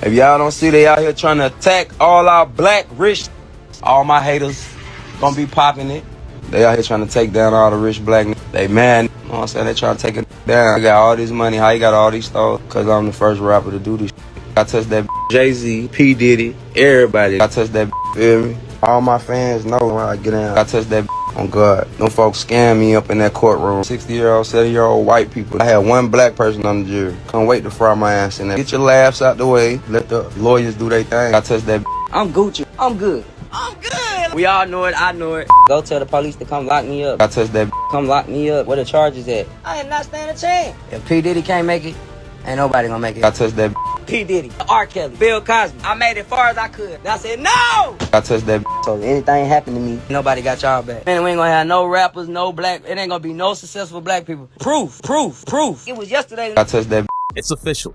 If y'all don't see, they out here trying to attack all our black, rich, all my haters gonna be popping it. They out here trying to take down all the rich black niggas. They mad, you know what I'm saying? They trying to take it down. I got all this money. How you got all these stores? Cause I'm the first rapper to do this. I touched that Jay-Z, P. Diddy, everybody. I touched that, feel me? All my fans know when I get in. I touched that on God. Them folks scam me up in that courtroom. 60-year-old, 70-year-old white people. I had one black person on the jury. Can't wait to fry my ass in there. Get your laughs out the way. Let the lawyers do their thing. I touched that. I'm Gucci. I'm good. I'm good. We all know it. I know it. Go tell the police to come lock me up. I touched that. Come lock me up. Where the charges at? I am not standing a chance. If P. Diddy can't make it, ain't nobody gonna make it. I touched that. P. Diddy, R. Kelly, Bill Cosby. I made it far as I could. And I said, no! I touched that. So if anything happened to me, nobody got y'all back. Man, we ain't gonna have no rappers, no black. It ain't gonna be no successful black people. Proof. It was yesterday. I touched that. It's official.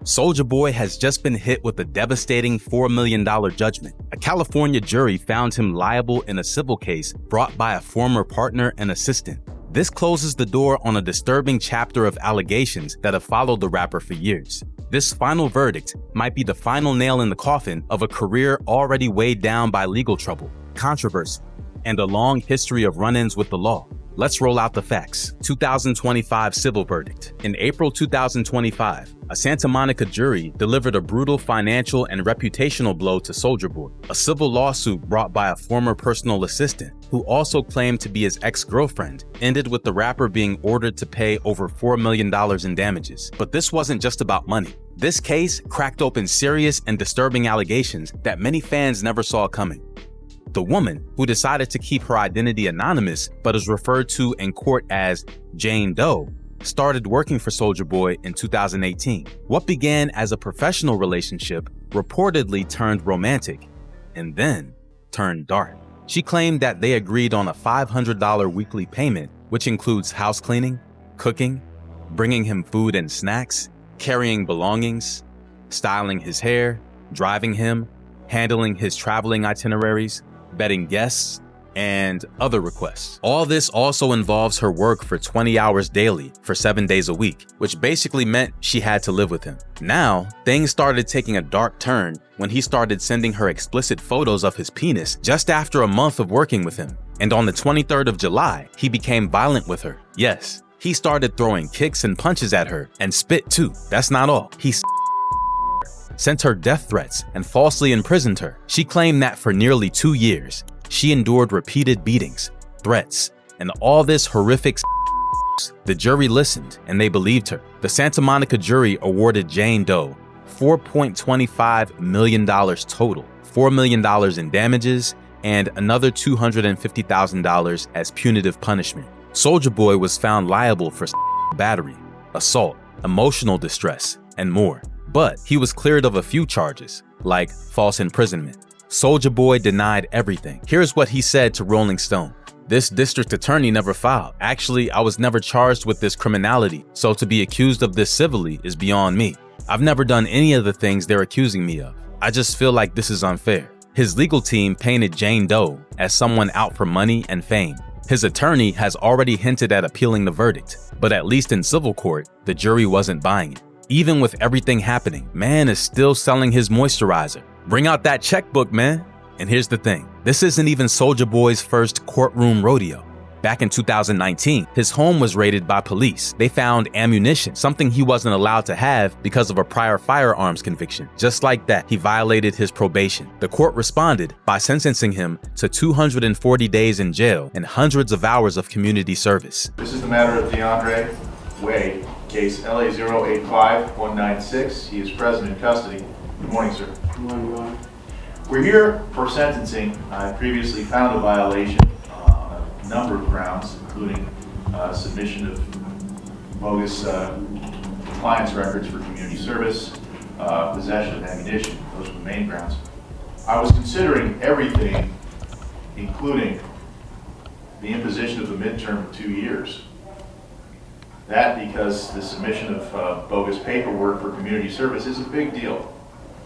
Soulja Boy has just been hit with a devastating $4 million judgment. A California jury found him liable in a civil case brought by a former partner and assistant. This closes the door on a disturbing chapter of allegations that have followed the rapper for years. This final verdict might be the final nail in the coffin of a career already weighed down by legal trouble, controversy, and a long history of run-ins with the law. Let's roll out the facts. 2025 civil verdict. In April 2025, a Santa Monica jury delivered a brutal financial and reputational blow to Soulja Boy. A civil lawsuit brought by a former personal assistant, who also claimed to be his ex-girlfriend, ended with the rapper being ordered to pay over $4 million in damages. But this wasn't just about money. This case cracked open serious and disturbing allegations that many fans never saw coming. The woman, who decided to keep her identity anonymous but is referred to in court as Jane Doe, started working for Soulja Boy in 2018. What began as a professional relationship reportedly turned romantic and then turned dark. She claimed that they agreed on a $500 weekly payment, which includes house cleaning, cooking, bringing him food and snacks, carrying belongings, styling his hair, driving him, handling his traveling itineraries, betting guests, and other requests. All this also involves her work for 20 hours daily for 7 days a week, which basically meant she had to live with him. Now, things started taking a dark turn when he started sending her explicit photos of his penis just after a month of working with him. And on the 23rd of July, he became violent with her. Yes, he started throwing kicks and punches at her, and spit too. That's not all. He sent her death threats and falsely imprisoned her. She claimed that for nearly 2 years, she endured repeated beatings, threats, and all this horrific. The jury listened and they believed her. The Santa Monica jury awarded Jane Doe $4.25 million total, $4 million in damages, and another $250,000 as punitive punishment. Soulja Boy was found liable for battery, assault, emotional distress, and more. But he was cleared of a few charges, like false imprisonment. Soulja Boy denied everything. Here's what he said to Rolling Stone. This district attorney never filed. Actually, I was never charged with this criminality, so to be accused of this civilly is beyond me. I've never done any of the things they're accusing me of. I just feel like this is unfair. His legal team painted Jane Doe as someone out for money and fame. His attorney has already hinted at appealing the verdict, but at least in civil court, the jury wasn't buying it. Even with everything happening, man is still selling his moisturizer. Bring out that checkbook, man. And here's the thing. This isn't even Soulja Boy's first courtroom rodeo. Back in 2019, his home was raided by police. They found ammunition, something he wasn't allowed to have because of a prior firearms conviction. Just like that, he violated his probation. The court responded by sentencing him to 240 days in jail and hundreds of hours of community service. This is the matter of DeAndre Way, case LA085196. He is present in custody. Good morning, sir. Good morning, Your Honor. We're here for sentencing. I previously found a violation on a number of grounds, including submission of bogus compliance records for community service, possession of ammunition. Those are the main grounds. I was considering everything, including the imposition of a midterm of 2 years. That because the submission of bogus paperwork for community service is a big deal.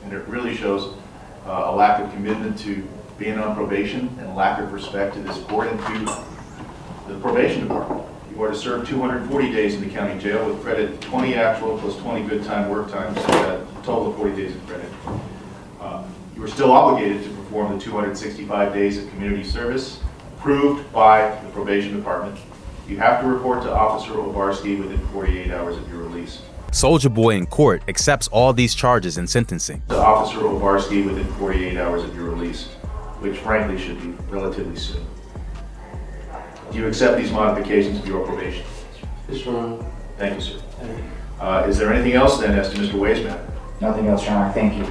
And it really shows a lack of commitment to being on probation and lack of respect to this court and to the probation department. You are to serve 240 days in the county jail with credit 20 actual plus 20 good time work times, a total of 40 days of credit. still obligated to perform the 265 days of community service approved by the probation department. You have to report to Officer Obarski within 48 hours of your release. Soulja Boy in court accepts all these charges in sentencing. To Officer Obarski within 48 hours of your release, which frankly should be relatively soon. Do you accept these modifications to your probation? Yes, Your Honor. Thank you, sir. Thank you. Is there anything else then as to Mr. Way's matter? Nothing else, Your Honor. Thank you.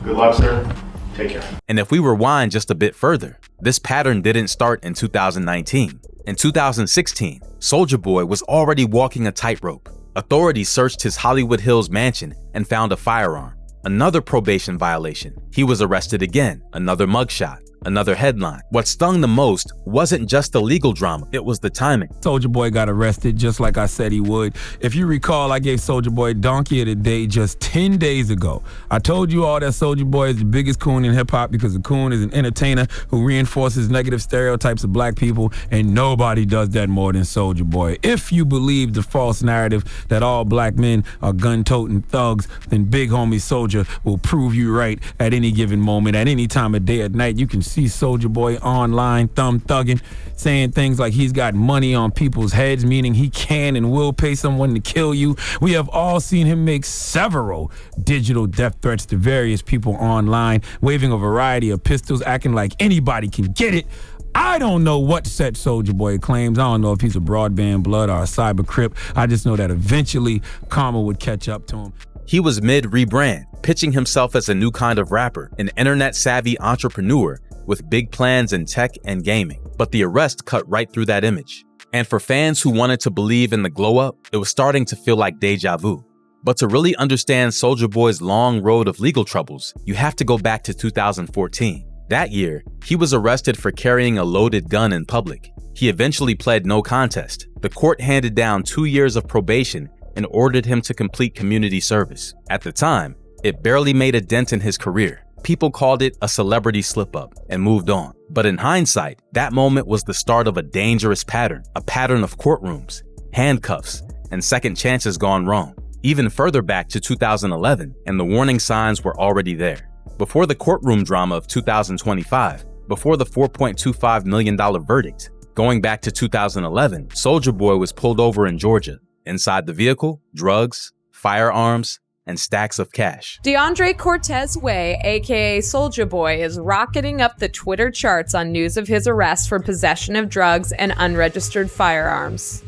Good luck, sir. Take care. And if we rewind just a bit further, this pattern didn't start in 2019. In 2016, Soulja Boy was already walking a tightrope. Authorities searched his Hollywood Hills mansion and found a firearm. Another probation violation. He was arrested again. Another mugshot. Another headline. What stung the most wasn't just the legal drama, it was the timing. Soulja Boy got arrested just like I said he would. If you recall, I gave Soulja Boy Donkey of the Day just 10 days ago. I told you all that Soulja Boy is the biggest coon in hip-hop because the coon is an entertainer who reinforces negative stereotypes of black people, and nobody does that more than Soulja Boy. If you believe the false narrative that all black men are gun-toting thugs, then Big Homie Soulja will prove you right at any given moment, at any time of day or night. You can see Soulja Boy online thumb thugging, saying things like he's got money on people's heads, meaning he can and will pay someone to kill you. We have all seen him make several digital death threats to various people online, waving a variety of pistols, acting like anybody can get it. I don't know what set Soulja Boy claims. I don't know if he's a broadband blood or a cyber crip. I just know that eventually karma would catch up to him. He was mid-rebrand, pitching himself as a new kind of rapper, an internet-savvy entrepreneur with big plans in tech and gaming. But the arrest cut right through that image. And for fans who wanted to believe in the glow-up, it was starting to feel like deja vu. But to really understand Soulja Boy's long road of legal troubles, you have to go back to 2014. That year, he was arrested for carrying a loaded gun in public. He eventually pled no contest. The court handed down 2 years of probation and ordered him to complete community service. At the time, it barely made a dent in his career. People called it a celebrity slip-up and moved on. But in hindsight, that moment was the start of a dangerous pattern, a pattern of courtrooms, handcuffs, and second chances gone wrong. Even further back to 2011, and the warning signs were already there. Before the courtroom drama of 2025, before the $4.25 million verdict, going back to 2011, Soulja Boy was pulled over in Georgia. Inside the vehicle, drugs, firearms, and stacks of cash. DeAndre Cortez Way, aka Soulja Boy, is rocketing up the Twitter charts on news of his arrest for possession of drugs and unregistered firearms.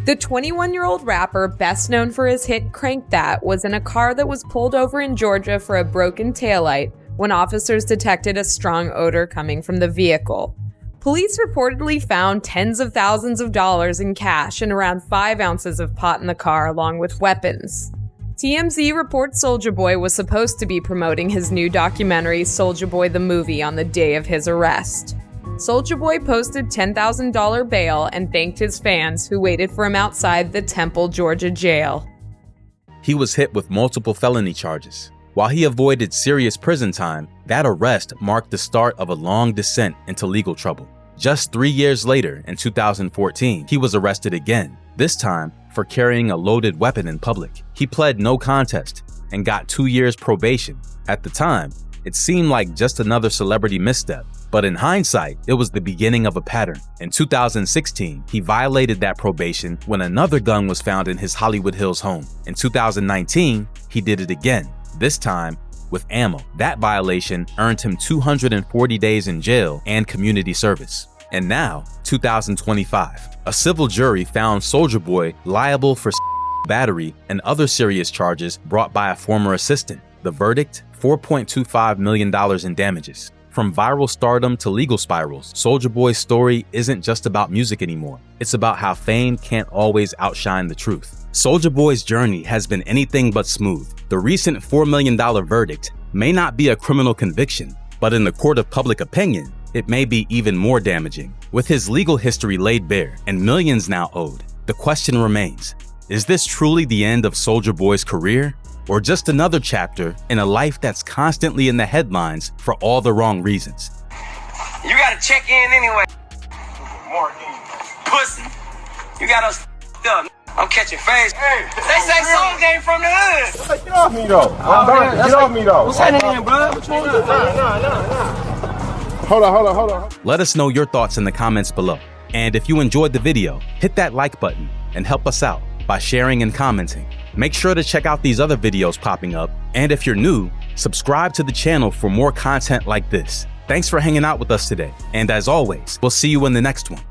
The 21-year-old rapper, best known for his hit Crank That, was in a car that was pulled over in Georgia for a broken taillight when officers detected a strong odor coming from the vehicle. Police reportedly found tens of thousands of dollars in cash and around 5 ounces of pot in the car, along with weapons. TMZ reports Soulja Boy was supposed to be promoting his new documentary, Soulja Boy the Movie, on the day of his arrest. Soulja Boy posted $10,000 bail and thanked his fans who waited for him outside the Temple, Georgia jail. He was hit with multiple felony charges. While he avoided serious prison time, that arrest marked the start of a long descent into legal trouble. Just 3 years later, in 2014, he was arrested again, this time for carrying a loaded weapon in public. He pled no contest and got 2 years probation. At the time, it seemed like just another celebrity misstep, but in hindsight, it was the beginning of a pattern. In 2016, he violated that probation when another gun was found in his Hollywood Hills home. In 2019, he did it again, this time with ammo. That violation earned him 240 days in jail and community service. And now, 2025, a civil jury found Soulja Boy liable for battery and other serious charges brought by a former assistant. The verdict, $4.25 million in damages. From viral stardom to legal spirals, Soulja Boy's story isn't just about music anymore. It's about how fame can't always outshine the truth. Soulja Boy's journey has been anything but smooth. The recent $4 million verdict may not be a criminal conviction, but in the court of public opinion, it may be even more damaging. With his legal history laid bare and millions now owed, the question remains, is this truly the end of Soulja Boy's career? Or just another chapter in a life that's constantly in the headlines for all the wrong reasons? You gotta check in anyway. More Pussy. You got us up. I'm catching phase. Hey, they say Soul came from the hood. Get off me though. Get off me though. What's happening, bro? What's going on? Hold on. Let us know your thoughts in the comments below. And if you enjoyed the video, hit that like button and help us out by sharing and commenting. Make sure to check out these other videos popping up. And if you're new, subscribe to the channel for more content like this. Thanks for hanging out with us today. And as always, we'll see you in the next one.